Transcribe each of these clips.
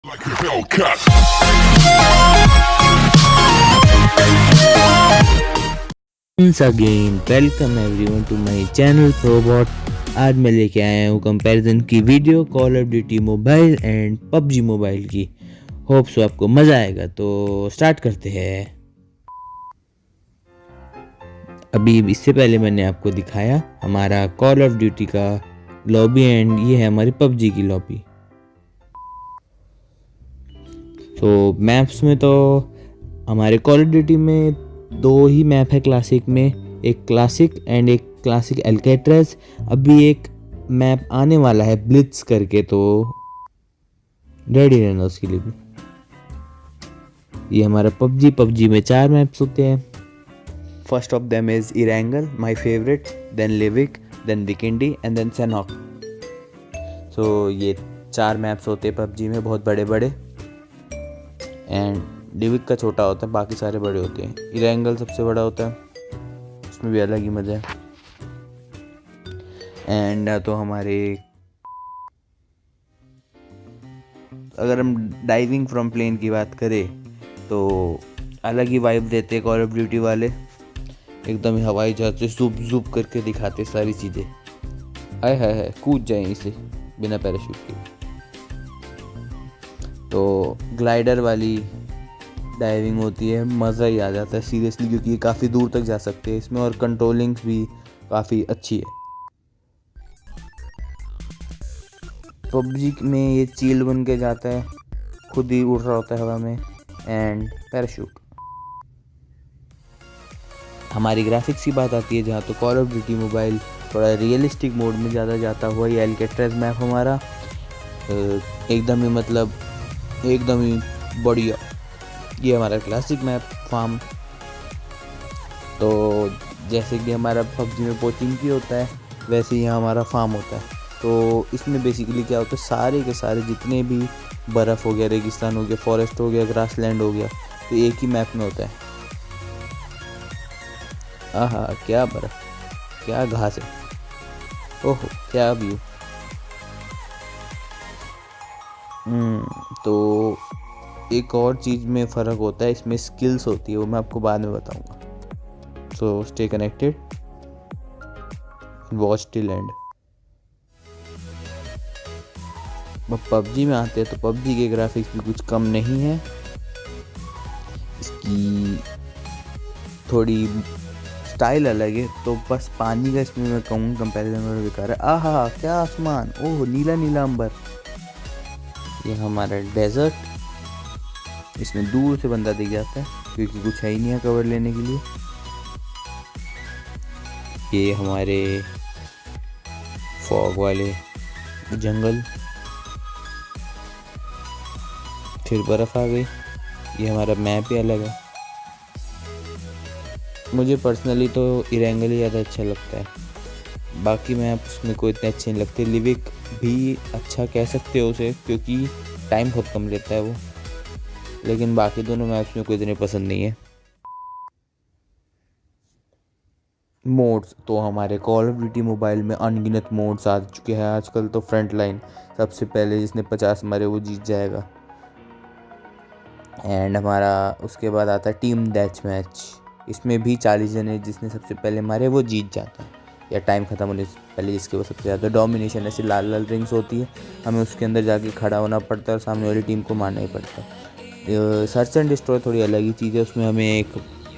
Like a Hellcat. Once again, welcome everyone to my channel Probot। आज मैं लेके आया हूँ कंपैरिजन की video call of duty mobile and PUBG mobile की। होप सो आपको मज़ा आएगा, तो स्टार्ट करते हैं। अभी इससे पहले मैंने आपको दिखाया हमारा कॉल ऑफ ड्यूटी का लॉबी एंड ये है हमारी पबजी की लॉबी। तो मैप्स में तो हमारे कॉल ऑफ ड्यूटी में दो ही मैप है क्लासिक में, एक क्लासिक एंड एक क्लासिक एल्केट्रेस। अभी एक मैप आने वाला है ब्लिट्स करके, तो रेडी रहना उसके लिए भी। ये हमारा पबजी में 4 मैप्स होते हैं। First of them is Erangel, my favourite, then Livik, then Vikendi and then Sanhok. So ये 4 मैप्स होते हैं पबजी में, बहुत बड़े बड़े। एंड लिविक का छोटा होता है, बाकी सारे बड़े होते हैं। इरेंगल सबसे बड़ा होता है, उसमें भी अलग ही मज़ा है। एंड तो हमारे अगर हम डाइविंग फ्रॉम प्लेन की बात करें तो अलग ही वाइब देते हैं कॉल ऑफ ड्यूटी वाले। एकदम ही हवाई जहाज से जुप जुप करके दिखाते सारी चीज़ें। हाय हाय हाय, कूद जाए इसे बिना पैराशूट के। तो ग्लाइडर वाली डाइविंग होती है, मज़ा ही आ जाता है सीरियसली, क्योंकि ये काफ़ी दूर तक जा सकते हैं इसमें और कंट्रोलिंग भी काफ़ी अच्छी है। पबजी में ये चील बन के जाता है, खुद ही उड़ रहा होता है हवा में। And parachute. हमारी ग्राफिक्स की बात आती है जहाँ, तो कॉल ऑफ ड्यूटी मोबाइल थोड़ा रियलिस्टिक मोड में ज़्यादा जाता हुआ। ये एल्केट्रेस मैप हमारा एकदम ही मतलब एकदम ही बढ़िया। ये हमारा क्लासिक मैप फार्म। तो जैसे कि हमारा पबजी में पोचिंग की होता है, वैसे ही हमारा फार्म होता है। तो इसमें बेसिकली क्या होता है, सारे के सारे जितने भी बर्फ़ हो गया, रेगिस्तान हो गया, फॉरेस्ट हो गया, ग्रासलैंड हो गया, तो एक ही मैप में होता है। आहा, क्या बर्फ़, क्या घास है, ओहो क्या व्यू। तो एक और चीज़ में फ़र्क होता है, इसमें स्किल्स होती है, वो मैं आपको बाद में बताऊंगा। So stay connected, watch till and. अब पबजी में आते हैं तो पबजी के ग्राफिक्स भी कुछ कम नहीं है। इसकी थोड़ी स्टाइल अलग है, तो बस पानी का इसमें मैं कहूँ कंपैरिजन में बेकार है। आहा क्या आसमान, ओह नीला नीला अंबर। ये हमारा डेजर्ट, इसमें दूर से बंदा दिख जाता है क्योंकि कुछ है ही नहीं है कवर लेने के लिए। ये हमारे फॉग वाले जंगल, फिर बर्फ़ आ गई। ये हमारा मैप ही अलग है। मुझे पर्सनली तो इरेंगल ही ज़्यादा अच्छा लगता है, बाकी मैप उसमें कोई इतने अच्छे नहीं लगते। लिविक भी अच्छा कह सकते हो उसे, क्योंकि टाइम बहुत कम लेता है वो, लेकिन बाकी दोनों मैप्स में कोई इतने पसंद नहीं है। मोड्स तो हमारे कॉल ऑफ ड्यूटी मोबाइल में अनगिनत मोड्स आ चुके हैं आजकल। तो फ्रंट लाइन सबसे पहले जिसने 50 मारे वो जीत जाएगा। एंड हमारा उसके बाद आता है टीम डैच मैच। इसमें भी 40 जने जिसने सबसे पहले मारे वो जीत जाता है, या टाइम ख़त्म होने से पहले जिसके वो सबसे ज़्यादा। डोमिनेशन ऐसी लाल लाल रिंग्स होती है, हमें उसके अंदर जाके खड़ा होना पड़ता है और सामने वाली टीम को मारना ही पड़ता है। सर्च एंड डिस्ट्रॉय थोड़ी अलग ही चीज़ है, उसमें हमें एक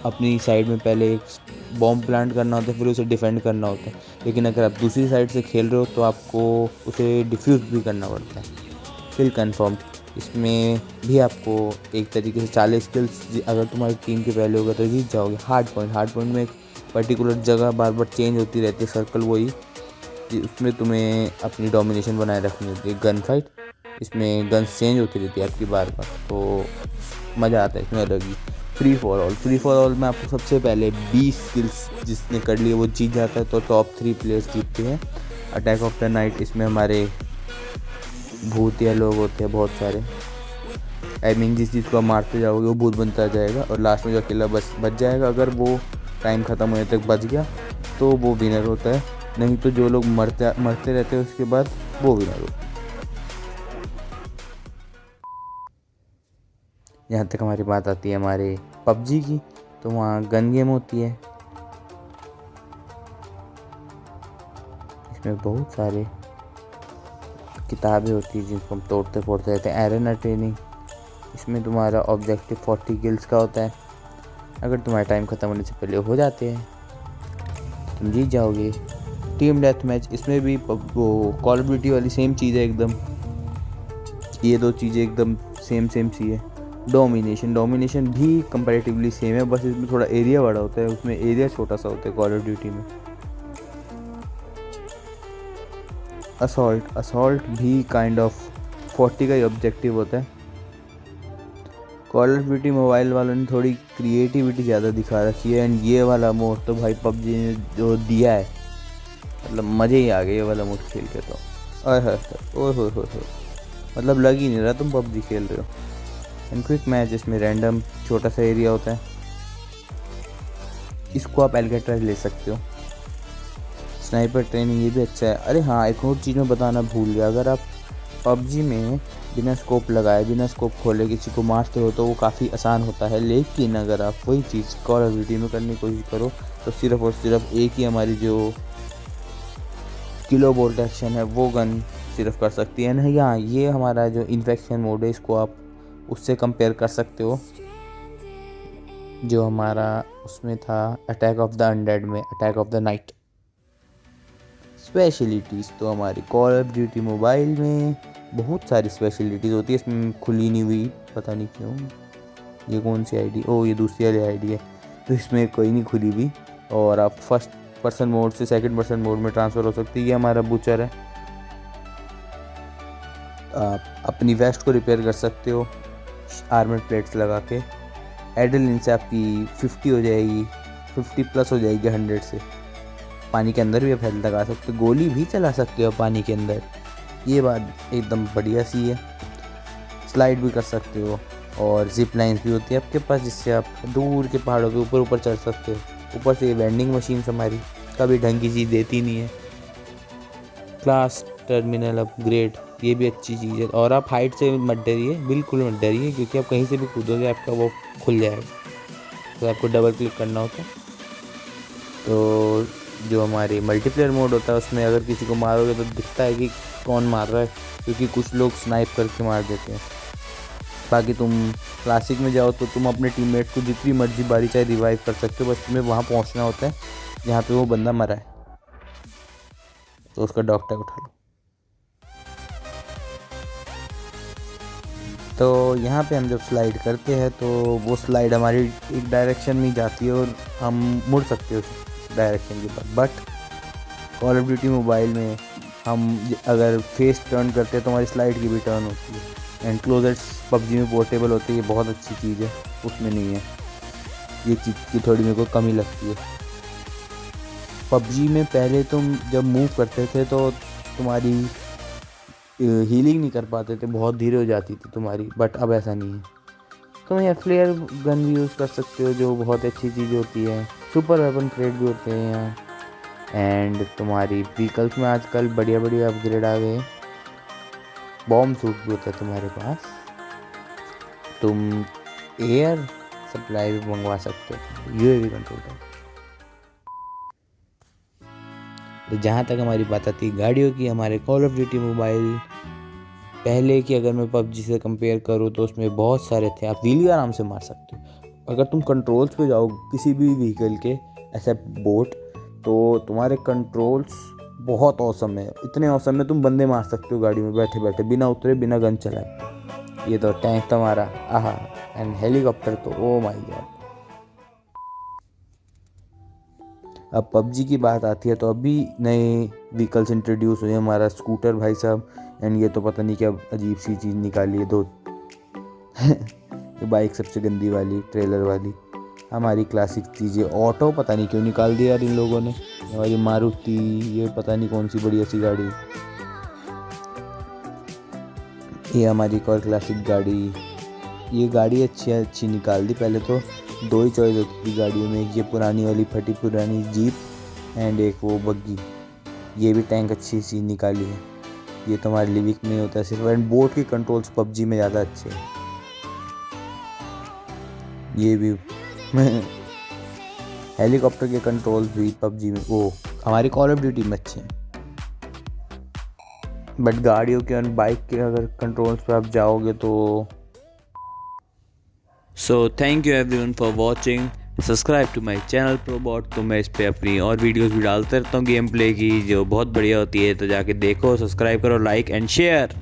अपनी साइड में पहले एक बॉम्ब प्लांट करना होता है, फिर उसे डिफेंड करना होता है। लेकिन अगर आप दूसरी साइड से खेल रहे हो तो आपको उसे डिफ्यूज़ भी करना पड़ता है। किल कन्फर्म, इसमें भी आपको एक तरीके से 40 किल्स अगर तुम्हारी टीम के पहले होगा तो जीत जाओगे। हार्ड पॉइंट में एक पर्टिकुलर जगह बार बार चेंज होती रहती है, सर्कल वही, उसमें तुम्हें अपनी डोमिनेशन बनाए रखनी होती है। गन फाइट, इसमें गन्स चेंज होती रहती है आपकी बार बार, तो मज़ा आता है इसमें अलग ही। फ्री फॉर ऑल में आपको सबसे पहले 20 किल्स जिसने कर लिए वो जीत जाता है, तो टॉप 3 प्लेयर्स जीतते हैं। अटैक ऑफ द नाइट, इसमें हमारे भूतिया लोग होते हैं बहुत सारे। आई मीन जिस चीज़ को आप मारते जाओगे वो भूत बनता जाएगा, और लास्ट में जो अकेला बच जाएगा, अगर वो टाइम ख़त्म होने तक बच गया तो वो विनर होता है। नहीं तो जो लोग मरते रहते हैं उसके बाद वो विनर होता है। जहाँ तक हमारी बात आती है हमारे पबजी की, तो वहाँ गन गेम होती है। इसमें बहुत सारे किताबें होती हैं जिनको हम तोड़ते फोड़ते रहते हैं। एरेना ट्रेनिंग, इसमें तुम्हारा ऑब्जेक्टिव 40 किल्स का होता है। अगर तुम्हारा टाइम ख़त्म होने से पहले हो जाते हैं तो तुम जीत जाओगे। टीम डेथ मैच, इसमें भी वो कॉल ऑफ ड्यूटी वाली सेम चीज़ है एकदम। ये दो चीज़ें एकदम सेम सी है। डोमिनेशन भी कंपैरेटिवली सेम है, बस इसमें थोड़ा एरिया बड़ा होता है, उसमें एरिया छोटा सा होता है कॉल ऑफ ड्यूटी में। असॉल्ट भी काइंड ऑफ 40 का ही ऑब्जेक्टिव होता है। कॉल ऑफ ड्यूटी मोबाइल वालों ने थोड़ी क्रिएटिविटी ज़्यादा दिखा रखी है। एंड ये वाला मोड तो भाई पबजी ने जो दिया है, मतलब मज़े ही आ गए ये वाला मोड खेल के। तो ओए हो, मतलब लग ही नहीं रहा तुम पबजी खेल रहे हो। एंड क्विक मैच, इसमें रैंडम छोटा सा एरिया होता है। इसको आप एल्गेट्राइज ले सकते हो। स्नाइपर ट्रेनिंग, ये भी अच्छा है। अरे हाँ, एक और चीज़ मैं बताना भूल गया। अगर आप पबजी में बिना स्कोप लगाए, बिना स्कोप खोले किसी को मारते हो तो वो काफ़ी आसान होता है। लेकिन अगर आप वही चीज़ कॉल ऑफ ड्यूटी में करने की कोशिश करो तो सिर्फ और सिर्फ एक ही हमारी जो किलो बोल्ट एक्शन है वो गन सिर्फ कर सकती है। नहीं, हाँ, ये हमारा जो इन्फेक्शन मोड है इसको आप उससे कंपेयर कर सकते हो जो हमारा उसमें था अटैक ऑफ द अनडेड में, attack of the night. Specialities तो हमारी कॉल ऑफ ड्यूटी मोबाइल में बहुत सारी स्पेशलिटीज़ होती है। इसमें खुली नहीं हुई, पता नहीं क्यों। ये कौन सी आईडी? ओ, ये दूसरी वाली आईडी है, तो इसमें कोई नहीं खुली हुई। और आप फर्स्ट पर्सन मोड से सेकंड पर्सन मोड में ट्रांसफ़र हो सकती है। ये हमारा बूचर है। आप अपनी वेस्ट को रिपेयर कर सकते हो आर्मर प्लेट्स लगा के। एड्रेनलिन से आपकी 50 हो जाएगी, 50 प्लस हो जाएगी 100 से। पानी के अंदर भी आप हेल्थ लगा सकते हो, गोली भी चला सकते हो पानी के अंदर। ये बात एकदम बढ़िया सी है। स्लाइड भी कर सकते हो और जिप लाइन्स भी होती है आपके पास, जिससे आप दूर के पहाड़ों के ऊपर चढ़ सकते हो। ऊपर से ये वेंडिंग मशीन हमारी कभी ढंग की चीज़ देती नहीं है। क्लास टर्मिनल अपग्रेड, ये भी अच्छी चीज़ है। और आप हाइट से मत डरिए, बिल्कुल मत डरिए, क्योंकि आप कहीं से भी कूदोगे आपका वो खुल जाएगा। तो आपको डबल क्लिक करना होता है। तो जो हमारी मल्टीप्लेयर मोड होता है उसमें अगर किसी को मारोगे तो दिखता है कि कौन मार रहा है, क्योंकि कुछ लोग स्नाइप करके मार देते हैं। बाकी तुम क्लासिक में जाओ तो तुम अपने टीममेट को जितनी मर्जी बारी चाहे रिवाइव कर सकते हो, बस तुम्हें वहाँ पहुँचना होता है जहाँ पे वो बंदा मरा है, तो उसका डॉग टैग उठा लो। तो यहाँ पे हम जब स्लाइड करते हैं तो वो स्लाइड हमारी एक डायरेक्शन में जाती है और हम मुड़ सकते हैं उस डायरेक्शन के बाद। But call of duty mobile में हम अगर फेस टर्न करते हैं तो हमारी स्लाइड की भी टर्न होती है। एंड क्लोजेट्स पबजी में पोर्टेबल होती है, ये बहुत अच्छी चीज़ है, उसमें नहीं है। ये चीज़ की थोड़ी मेरे को कमी लगती है। पबजी में पहले तुम जब मूव करते थे तो तुम्हारी हीलिंग नहीं कर पाते थे, बहुत धीरे हो जाती थी तुम्हारी। बट अब ऐसा नहीं है। तुम यहाँ फ्लेयर गन भी यूज़ कर सकते हो, जो बहुत अच्छी चीज़ होती है। सुपर वेपन क्रेट भी होते हैं यहाँ। एंड तुम्हारी व्हीकल्स में आजकल बढ़िया बढ़िया अपग्रेड आ गए। बॉम्ब सूट भी होता है तुम्हारे पास। तुम एयर सप्लाई भी मंगवा सकते हो यूएवी कंट्रोल का। तो जहाँ तक हमारी बात आती है गाड़ियों की, हमारे कॉल ऑफ ड्यूटी मोबाइल पहले की अगर मैं पबजी से कंपेयर करूँ तो उसमें बहुत सारे थे। आप व्हीली आराम से मार सकते हो। अगर तुम कंट्रोल्स पे जाओ किसी भी व्हीकल के, ऐसा बोट, तो तुम्हारे कंट्रोल्स बहुत औसम है। इतने औसम में तुम बंदे मार सकते हो गाड़ी में बैठे बैठे, बिना उतरे, बिना गन चलाए। ये तो टैंक तुम्हारा आहा। एंड हेलीकॉप्टर तो ओ माय गॉड। अब पबजी की बात आती है तो अभी नए व्हीकल्स इंट्रोड्यूस हुए। हमारा स्कूटर भाई साहब। एंड ये तो पता नहीं क्या अजीब सी चीज़ निकाली है दो ये बाइक सबसे गंदी वाली, ट्रेलर वाली। हमारी क्लासिक चीज़ें ऑटो पता नहीं क्यों निकाल दिया यार इन लोगों ने। हमारी मारुति, ये पता नहीं कौन सी बढ़िया सी गाड़ी। ये हमारी एक और क्लासिक गाड़ी। ये गाड़ी अच्छी निकाल दी। पहले तो दो ही चॉइस होती थी गाड़ियों में, ये पुरानी वाली फटी पुरानी जीप एंड एक वो बग्गी। ये भी टैंक अच्छी सी निकाली है। ये तो हमारे लिविक में होता है सिर्फ। एंड बोट के कंट्रोल्स पबजी में ज़्यादा अच्छे हैं। ये भी हेलीकॉप्टर के कंट्रोल्स भी पबजी में, वो हमारी कॉल ऑफ ड्यूटी में अच्छे हैं, बट गाड़ियों के और बाइक के अगर कंट्रोल्स पे आप जाओगे तो। So thank you everyone for watching, subscribe to my channel Probot. तो मैं इस पर अपनी और वीडियोस भी डालते रहता हूँ गेम प्ले की, जो बहुत बढ़िया होती है, तो जाके देखो, सब्सक्राइब करो, लाइक एंड शेयर।